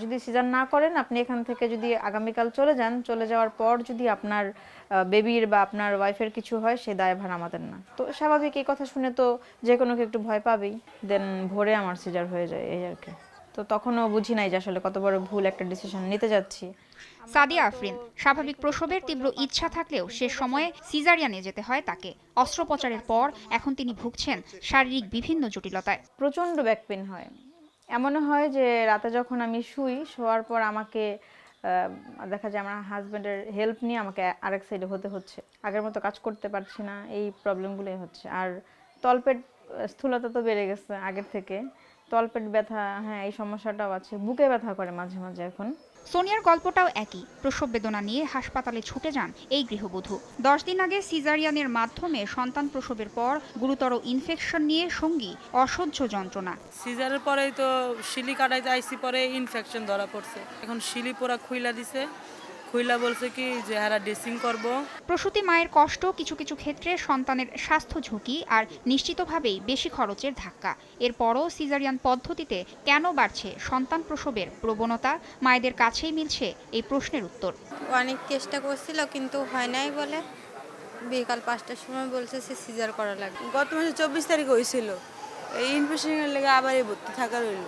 যদি সিজার না করেন, আপনি এখান থেকে যদি আগামীকাল চলে যান, চলে যাওয়ার পর যদি আপনার বেবির বা আপনার ওয়াইফের কিছু হয়, সে দায়ভার আমাদের না। তো স্বাভাবিক, এই কথা শুনে তো যে কোনো কেউ একটু ভয় পাবেই। দেন ভোরে আমার সিজার হয়ে যায়, এই আর কি। তো তখনও বুঝি নাই যে আসলে কত বড় ভুল একটা ডিসিশন নিতে যাচ্ছি। সাদিয়া আফরিন, স্বাভাবিক প্রসবের তীব্র ইচ্ছা থাকলেও শেষ সময়ে সিজারিয়ানে যেতে হয় তাকে। অস্ত্রোপচারের পর এখন তিনি ভুগছেন শারীরিক বিভিন্ন জটিলতায়। প্রচণ্ড ব্যাক পেন হয়। এমনও হয় যে রাতে যখন আমি শোয়ার পর আমাকে দেখা যায় আমার হাজব্যান্ডের হেল্প নিয়ে আমাকে আরেক সাইডে হতে হচ্ছে। আগের মতো কাজ করতে পারছি না, এই প্রবলেমগুলোই হচ্ছে। আর তলপেট স্থূলতা তো বেড়ে গেছে আগের থেকে। তলপেট ব্যথা, হ্যাঁ, এই সমস্যাটাও আছে। বুকে ব্যথা করে মাঝে মাঝে এখন। সোনিয়ার গল্পটাও একই। প্রসব বেদনা নিয়ে হাসপাতালে ছুটে যান এই গৃহবধূ। 10 দিন আগে সিজারিয়ানের মাধ্যমে সন্তান প্রসবের পর গুরুতর ইনফেকশন নিয়ে সঙ্গী অসহ্য যন্ত্রণা। সিজারের পরেই তো শিলি কাটাইতে আইসি, পরে ইনফেকশন ধরা পড়ছে। এখন শিলি পুরা খুইলা দিছে, খুইলা বলছে কি যে হারা ড্রেসিং করব। প্রসূতি মায়ের কষ্ট কিছু কিছু ক্ষেত্রে সন্তানের স্বাস্থ্য ঝুঁকি আর নিশ্চিতভাবেই বেশি খরচের ধাক্কা। এরপরও সিজারিয়ান পদ্ধতিতে কেন বাড়ছে সন্তান প্রসবের প্রবণতা? মায়েদের কাছেই মিলছে এই প্রশ্নের উত্তর। অনেক চেষ্টা করছিল কিন্তু হয় নাই বলে বিকাল 5টার সময় বলছে সে সিজার করা লাগবে। গত মাসে 24 তারিখ হয়েছিল, এই ইনফেকশনের লেগে আবার এই ভর্তি থাকা রইল।